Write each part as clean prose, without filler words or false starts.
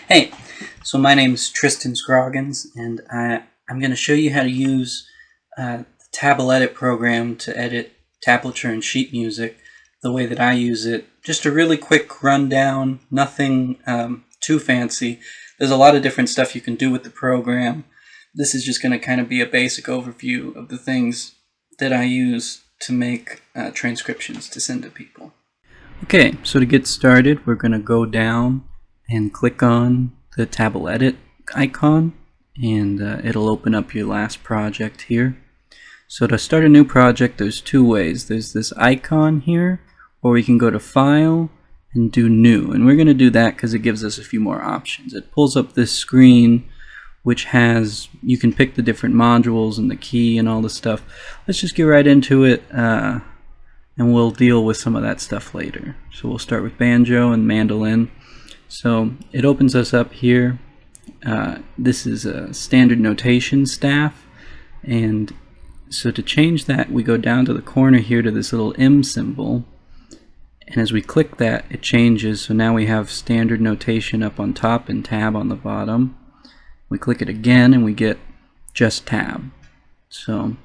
Hey, so my name's Tristan Scroggins, and I'm going to show you how to use the Tabledit program to edit tablature and sheet music the way that I use it. Just a really quick rundown, nothing too fancy. There's a lot of different stuff you can do with the program. This is just going to kind of be a basic overview of the things that I use to make transcriptions to send to people. Okay, so to get started, we're going to go down and click on the Tabledit icon, and it'll open up your last project here. So to start a new project, there's two ways. There's this icon here, or we can go to File and do New, and we're going to do that because it gives us a few more options. It pulls up this screen which has, you can pick the different modules and the key and all the stuff. Let's just get right into it, and we'll deal with some of that stuff later. So we'll start with banjo and mandolin. So it opens us up here. This is a standard notation staff, and so to change that, we go down to the corner here to this little M symbol, and as we click that, it changes. So now we have standard notation up on top and tab on the bottom. We click it again and we get just tab. So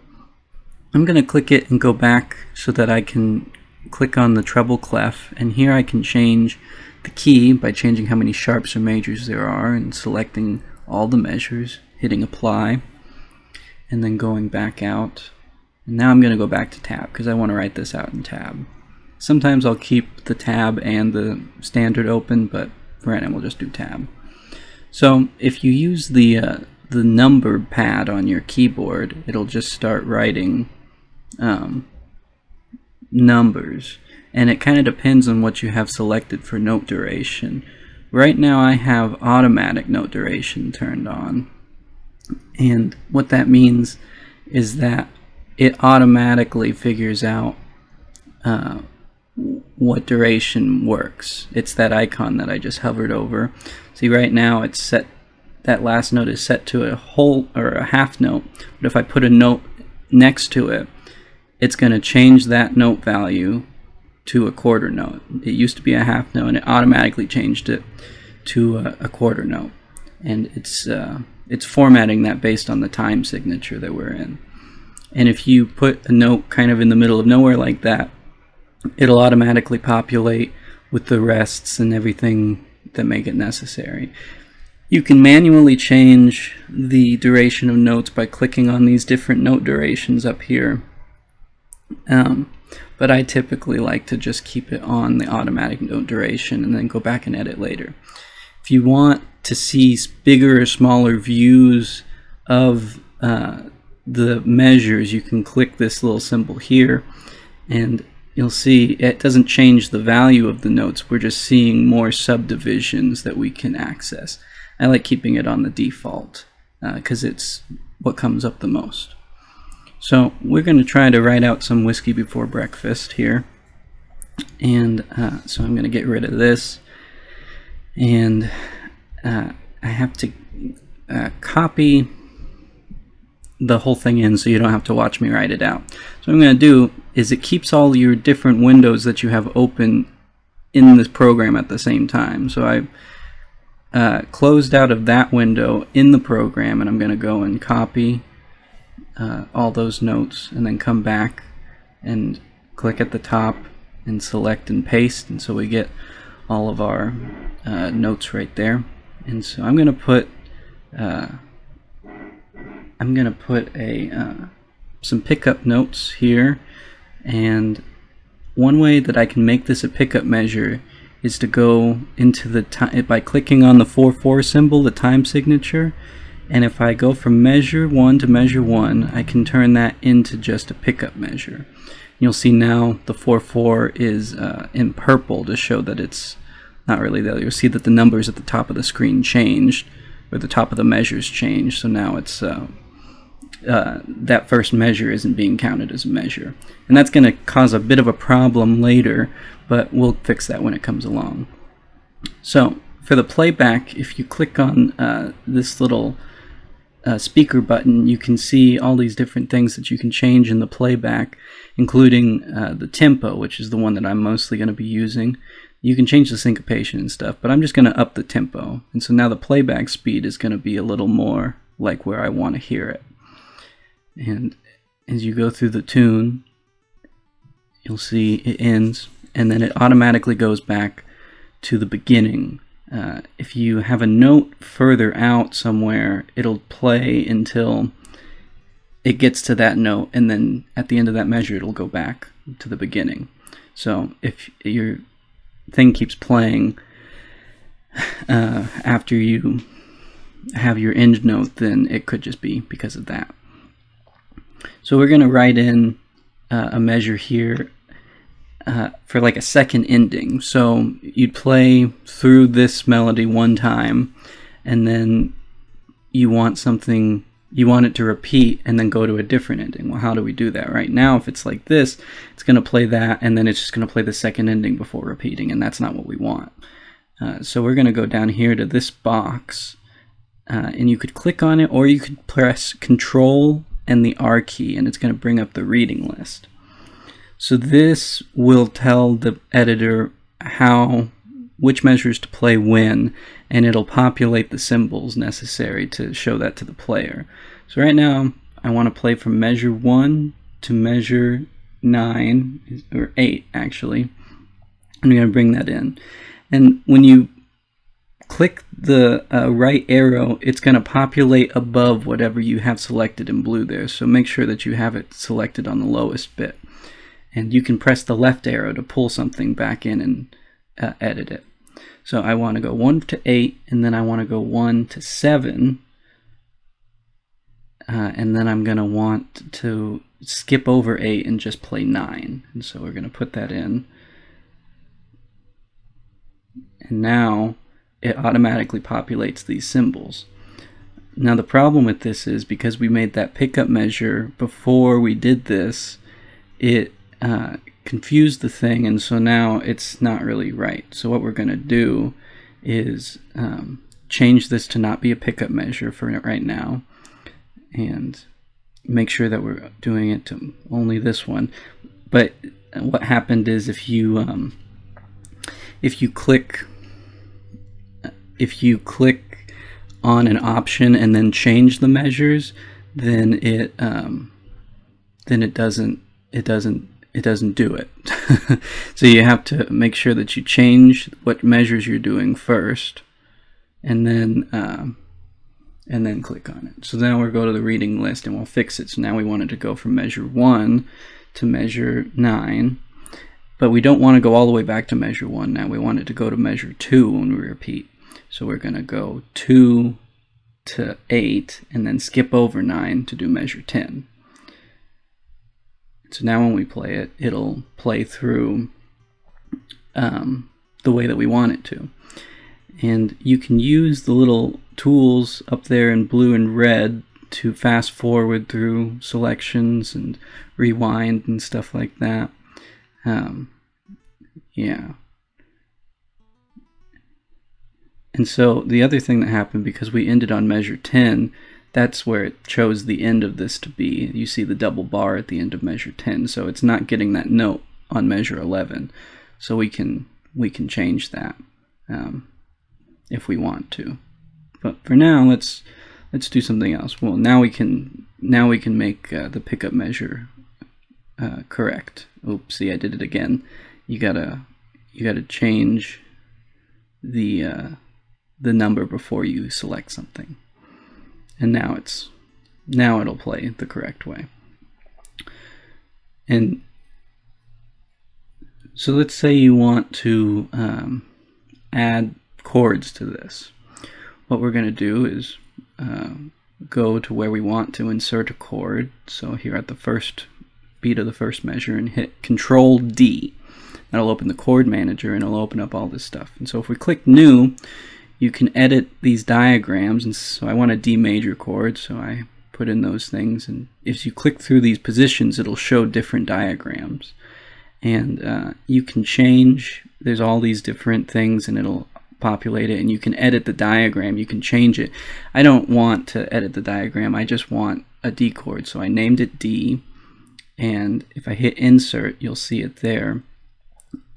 I'm going to click it and go back so that I can click on the treble clef, and here I can change the key by changing how many sharps or majors there are and selecting all the measures, hitting apply, and then going back out. And now I'm going to go back to tab because I want to write this out in tab. Sometimes I'll keep the tab and the standard open, but for right now we'll just do tab. So if you use the number pad on your keyboard, it'll just start writing numbers, and it kind of depends on what you have selected for note duration. Right now I have automatic note duration turned on, and what that means is that it automatically figures out what duration works. It's that icon that I just hovered over. See, right now it's set, that last note is set to a whole or a half note, but if I put a note next to it, it's going to change that note value to a quarter note. It used to be a half note, and it automatically changed it to a quarter note, and it's formatting that based on the time signature that we're in. And if you put a note kind of in the middle of nowhere like that, it'll automatically populate with the rests and everything that make it necessary. You can manually change the duration of notes by clicking on these different note durations up here, but I typically like to just keep it on the automatic note duration and then go back and edit later. If you want to see bigger or smaller views of the measures, you can click this little symbol here, and you'll see it doesn't change the value of the notes. We're just seeing more subdivisions that we can access. I like keeping it on the default because it's what comes up the most. So we're going to try to write out some whiskey before breakfast here, and so I'm going to get rid of this, and I have to copy the whole thing in so you don't have to watch me write it out. So what I'm going to do is it keeps all your different windows that you have open in this program at the same time. So I've closed out of that window in the program, and I'm going to go and copy all those notes and then come back and click at the top and select and paste, and so we get all of our notes right there. And so I'm going to put some pickup notes here, and one way that I can make this a pickup measure is to go into the time by clicking on the 4/4 symbol, the time signature, and if I go from measure 1 to measure 1, I can turn that into just a pickup measure. You'll see now the 4/4 is in purple to show that it's not really there. You'll see that the numbers at the top of the screen changed, or the top of the measures changed, so now it's that first measure isn't being counted as a measure, and that's going to cause a bit of a problem later, but we'll fix that when it comes along. So for the playback, if you click on this little speaker button, you can see all these different things that you can change in the playback, including the tempo, which is the one that I'm mostly going to be using. You can change the syncopation and stuff, but I'm just going to up the tempo. And so now the playback speed is going to be a little more like where I want to hear it. And as you go through the tune, you'll see it ends, and then it automatically goes back to the beginning. If you have a note further out somewhere, it'll play until it gets to that note, and then at the end of that measure, it'll go back to the beginning. So if your thing keeps playing after you have your end note, then it could just be because of that. So we're going to write in a measure here for like a second ending. So you'd play through this melody one time, and then you want it to repeat and then go to a different ending. Well, how do we do that? Right now, if it's like this, it's going to play that, and then it's just going to play the second ending before repeating, and that's not what we want. So we're going to go down here to this box, and you could click on it, or you could press Control and the R key, and it's going to bring up the reading list. So this will tell the editor which measures to play when, and it'll populate the symbols necessary to show that to the player. So right now, I want to play from measure 1 to measure 9, or 8 actually. I'm going to bring that in. And when you click the right arrow, it's going to populate above whatever you have selected in blue there. So make sure that you have it selected on the lowest bit. And you can press the left arrow to pull something back in and edit it. So I want to go 1 to 8, and then I want to go 1 to 7, and then I'm going to want to skip over 8 and just play 9. And so we're going to put that in. And now it automatically populates these symbols. Now the problem with this is because we made that pickup measure before we did this, it confused the thing, and so now it's not really right. So what we're going to do is change this to not be a pickup measure for right now, and make sure that we're doing it to only this one. But what happened is if you click on an option and then change the measures, then it doesn't do it. So you have to make sure that you change what measures you're doing first, and then click on it. So now we'll go to the reading list and we'll fix it. So now we want it to go from measure 1 to measure 9, but we don't want to go all the way back to measure 1 now. We want it to go to measure 2 when we repeat. So we're going to go 2 to 8 and then skip over 9 to do measure 10. So now when we play it, it'll play through the way that we want it to. And you can use the little tools up there in blue and red to fast forward through selections and rewind and stuff like that. Yeah. And so the other thing that happened, because we ended on measure 10, that's where it chose the end of this to be. You see the double bar at the end of measure 10, so it's not getting that note on measure 11. So we can change that if we want to. But for now, let's do something else. Well, now we can make the pickup measure correct. Oops, see, I did it again. You gotta change the number before you select something. And now it'll play the correct way. And so let's say you want to add chords to this. What we're going to do is go to where we want to insert a chord. So here at the first beat of the first measure, and hit Control D. That'll open the chord manager and it'll open up all this stuff. And so if we click New, you can edit these diagrams. And so I want a D major chord, so I put in those things. And if you click through these positions, it'll show different diagrams. And you can change, there's all these different things, and it'll populate it, and you can edit the diagram, you can change it. I don't want to edit the diagram, I just want a D chord, so I named it D, and if I hit insert, you'll see it there.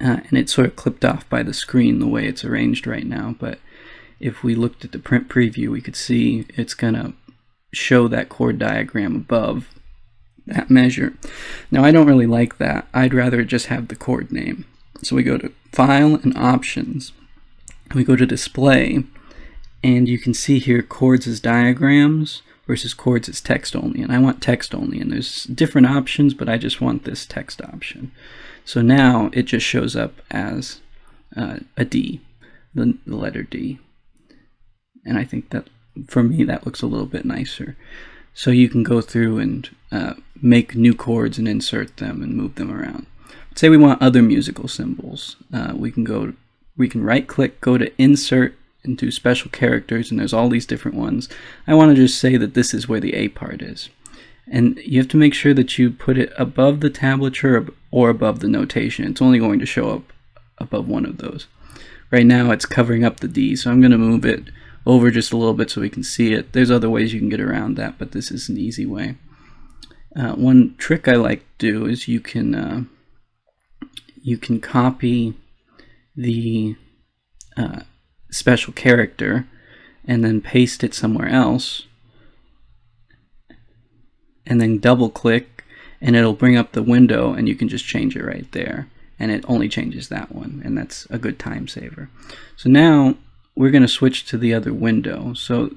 and it's sort of clipped off by the screen the way it's arranged right now, but if we looked at the print preview, we could see it's going to show that chord diagram above that measure. Now, I don't really like that. I'd rather just have the chord name. So we go to File and Options. We go to Display, and you can see here chords as diagrams versus chords as text only. And I want text only, and there's different options, but I just want this text option. So now it just shows up as a D, the letter D. And I think that, for me, that looks a little bit nicer. So you can go through and make new chords and insert them and move them around. Say we want other musical symbols. We can right-click, go to Insert, and do Special Characters, and there's all these different ones. I want to just say that this is where the A part is. And you have to make sure that you put it above the tablature or above the notation. It's only going to show up above one of those. Right now it's covering up the D, so I'm going to move it over just a little bit so we can see it. There's other ways you can get around that, but this is an easy way. One trick I like to do is you can copy the special character and then paste it somewhere else, and then double click and it'll bring up the window, and you can just change it right there, and it only changes that one, and that's a good time saver. So now we're going to switch to the other window. So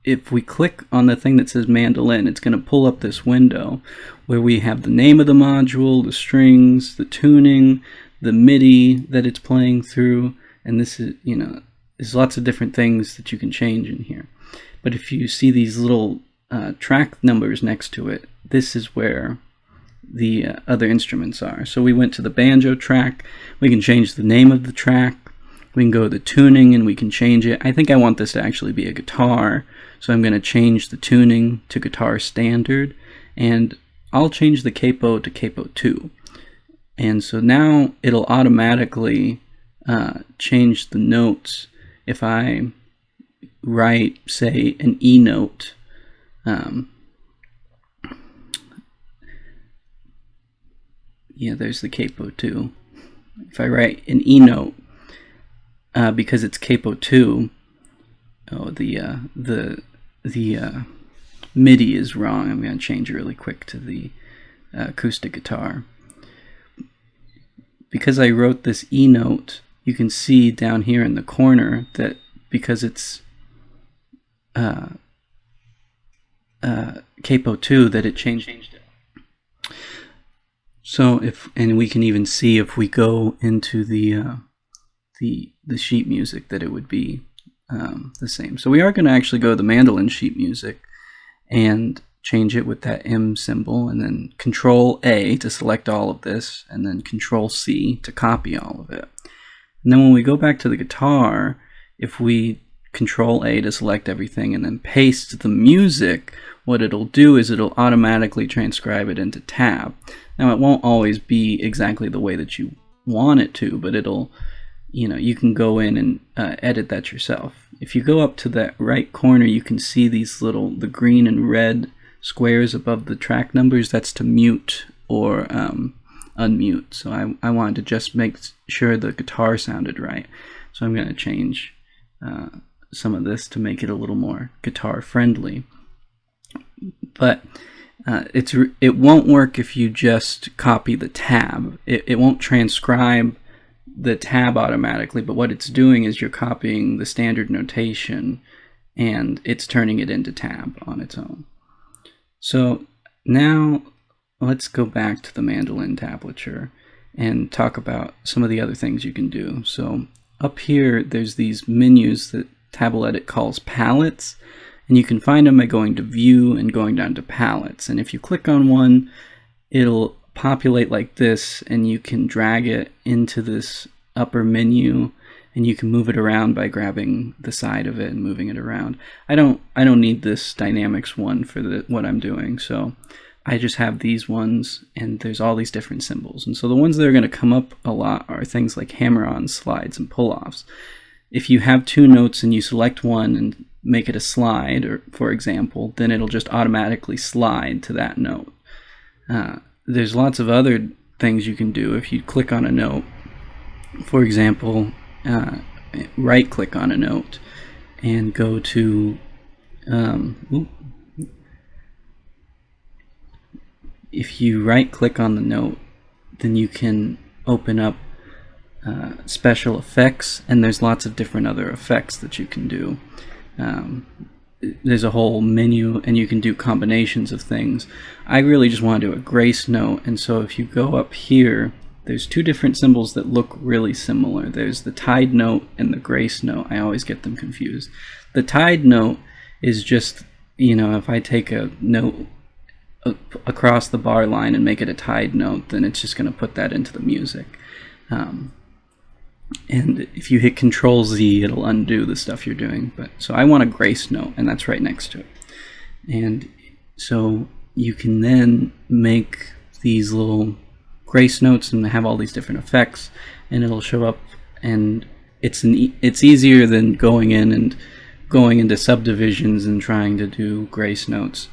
if we click on the thing that says mandolin, it's going to pull up this window where we have the name of the module, the strings, the tuning, the MIDI that it's playing through, and this is, there's lots of different things that you can change in here. But if you see these little track numbers next to it, this is where the other instruments are. So we went to the banjo track. We can change the name of the track. We can go to the tuning and we can change it. I think I want this to actually be a guitar, so I'm going to change the tuning to guitar standard, and I'll change the capo to capo 2. And so now it'll automatically change the notes if I write, say, an E note. Yeah, there's the capo 2. If I write an E note, because it's capo 2, the MIDI is wrong. I'm going to change it really quick to the acoustic guitar. Because I wrote this E note, you can see down here in the corner that because it's capo 2, that it changed it. So and we can even see if we go into the sheet music that it would be the same. So we are going to actually go to the mandolin sheet music and change it with that M symbol, and then Control A to select all of this, and then Control C to copy all of it. And then when we go back to the guitar, if we Control A to select everything and then paste the music, what it'll do is it'll automatically transcribe it into tab. Now it won't always be exactly the way that you want it to, but it'll, you can go in and edit that yourself. If you go up to that right corner, you can see these the green and red squares above the track numbers. That's to mute or unmute. So I wanted to just make sure the guitar sounded right. So I'm going to change some of this to make it a little more guitar friendly. But it won't work if you just copy the tab. It won't transcribe the tab automatically, but what it's doing is you're copying the standard notation and it's turning it into tab on its own. So now let's go back to the mandolin tablature and talk about some of the other things you can do. So up here there's these menus that Tabledit calls palettes, and you can find them by going to View and going down to Palettes. And if you click on one, it'll populate like this, and you can drag it into this upper menu, and you can move it around by grabbing the side of it and moving it around. I don't need this dynamics one for what I'm doing, so I just have these ones, and there's all these different symbols. And so the ones that are going to come up a lot are things like hammer-ons, slides, and pull-offs. If you have two notes and you select one and make it a slide, or for example, then it'll just automatically slide to that note. There's lots of other things you can do. If you click on a note For example, right click on a note and go to if you right click on the note, then you can open up special effects, and there's lots of different other effects that you can do. There's a whole menu, and you can do combinations of things. I really just want to do a grace note, and so if you go up here, there's two different symbols that look really similar. There's the tide note and the grace note. I always get them confused. The tide note is just, you know, if I take a note across the bar line and make it a tide note, then it's just going to put that into the music. And if you hit Control Z, it'll undo the stuff you're doing. But so I want a grace note, and that's right next to it. And so you can then make these little grace notes and have all these different effects, and it'll show up. And it's easier than going into subdivisions and trying to do grace notes.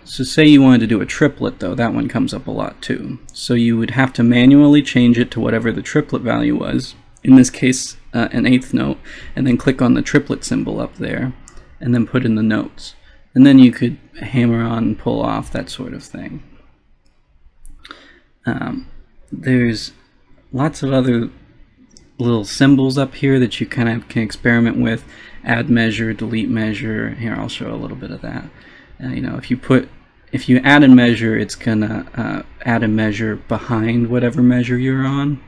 So say you wanted to do a triplet, though, that one comes up a lot too. So you would have to manually change it to whatever the triplet value was, in this case an eighth note, and then click on the triplet symbol up there, and then put in the notes. And then you could hammer on, pull off, that sort of thing. There's lots of other little symbols up here that you kind of can experiment with. Add measure, delete measure. Here, I'll show a little bit of that. You know, if you add a measure, it's gonna add a measure behind whatever measure you're on,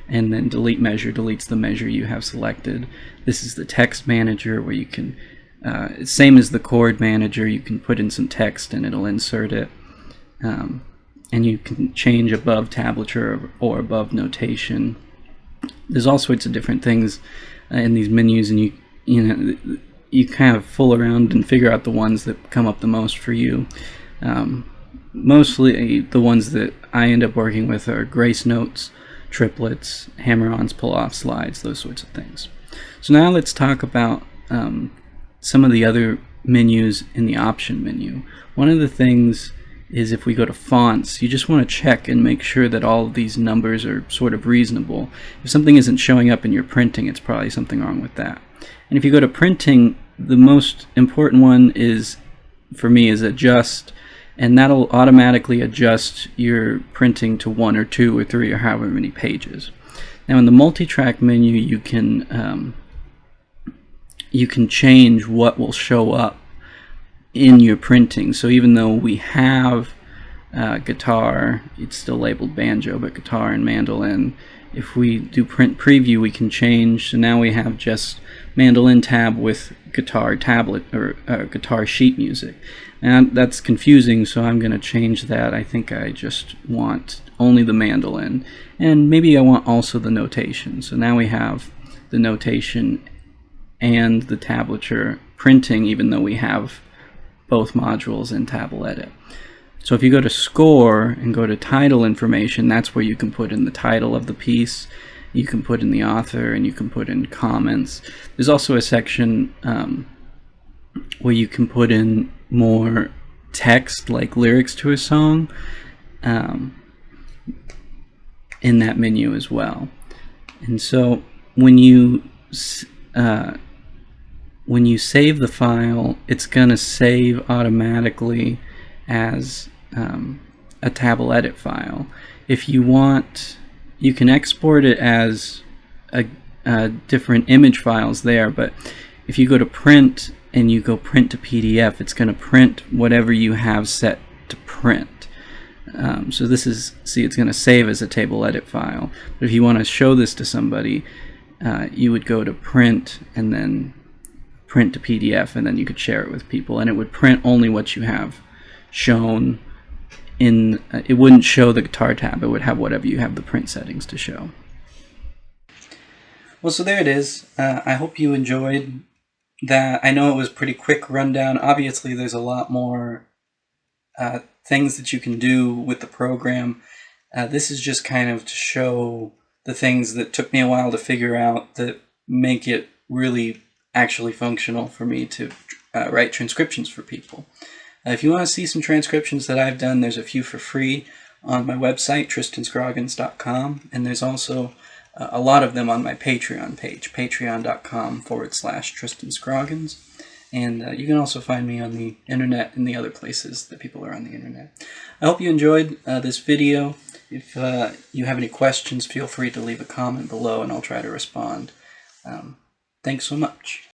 and then delete measure deletes the measure you have selected. This is the text manager, where you can, same as the chord manager, you can put in some text and it'll insert it, and you can change above tablature or above notation. There's all sorts of different things in these menus, and you kind of fool around and figure out the ones that come up the most for you. Mostly the ones that I end up working with are grace notes, triplets, hammer-ons, pull-off, slides, those sorts of things. So now let's talk about some of the other menus in the option menu. One of the things is, if we go to fonts, you just want to check and make sure that all of these numbers are sort of reasonable. If something isn't showing up in your printing, it's probably something wrong with that. And if you go to printing, the most important one is, for me, is adjust, and that'll automatically adjust your printing to 1 or 2 or 3 or however many pages. Now in the multi-track menu, you can change what will show up in your printing. So even though we have guitar, it's still labeled banjo, but guitar and mandolin, if we do print preview, we can change. So now we have just mandolin tab with guitar tablet, or guitar sheet music. And that's confusing, so I'm going to change that. I think I just want only the mandolin, and maybe I want also the notation. So now we have the notation and the tablature printing, even though we have both modules in Tabledit. So if you go to score and go to title information, that's where you can put in the title of the piece, you can put in the author, and you can put in comments. There's also a section where you can put in more text, like lyrics to a song, in that menu as well. And so when you save the file, it's going to save automatically as a Tabledit file. If you want, you can export it as different image files there, but if you go to print and you go print to PDF, it's going to print whatever you have set to print. So this is, see, it's going to save as a Tabledit file. But if you want to show this to somebody, you would go to print and then print to PDF, and then you could share it with people, and it would print only what you have shown in, it wouldn't show the guitar tab, it would have whatever you have the print settings to show. Well, so there it is. I hope you enjoyed that. I know it was a pretty quick rundown. Obviously there's a lot more things that you can do with the program. This is just kind of to show the things that took me a while to figure out that make it really actually functional for me to write transcriptions for people. If you want to see some transcriptions that I've done, there's a few for free on my website, tristanscroggins.com, and there's also a lot of them on my Patreon page, patreon.com/Tristan Scroggins. And you can also find me on the internet and the other places that people are on the internet. I hope you enjoyed this video. If you have any questions, feel free to leave a comment below and I'll try to respond. Thanks so much.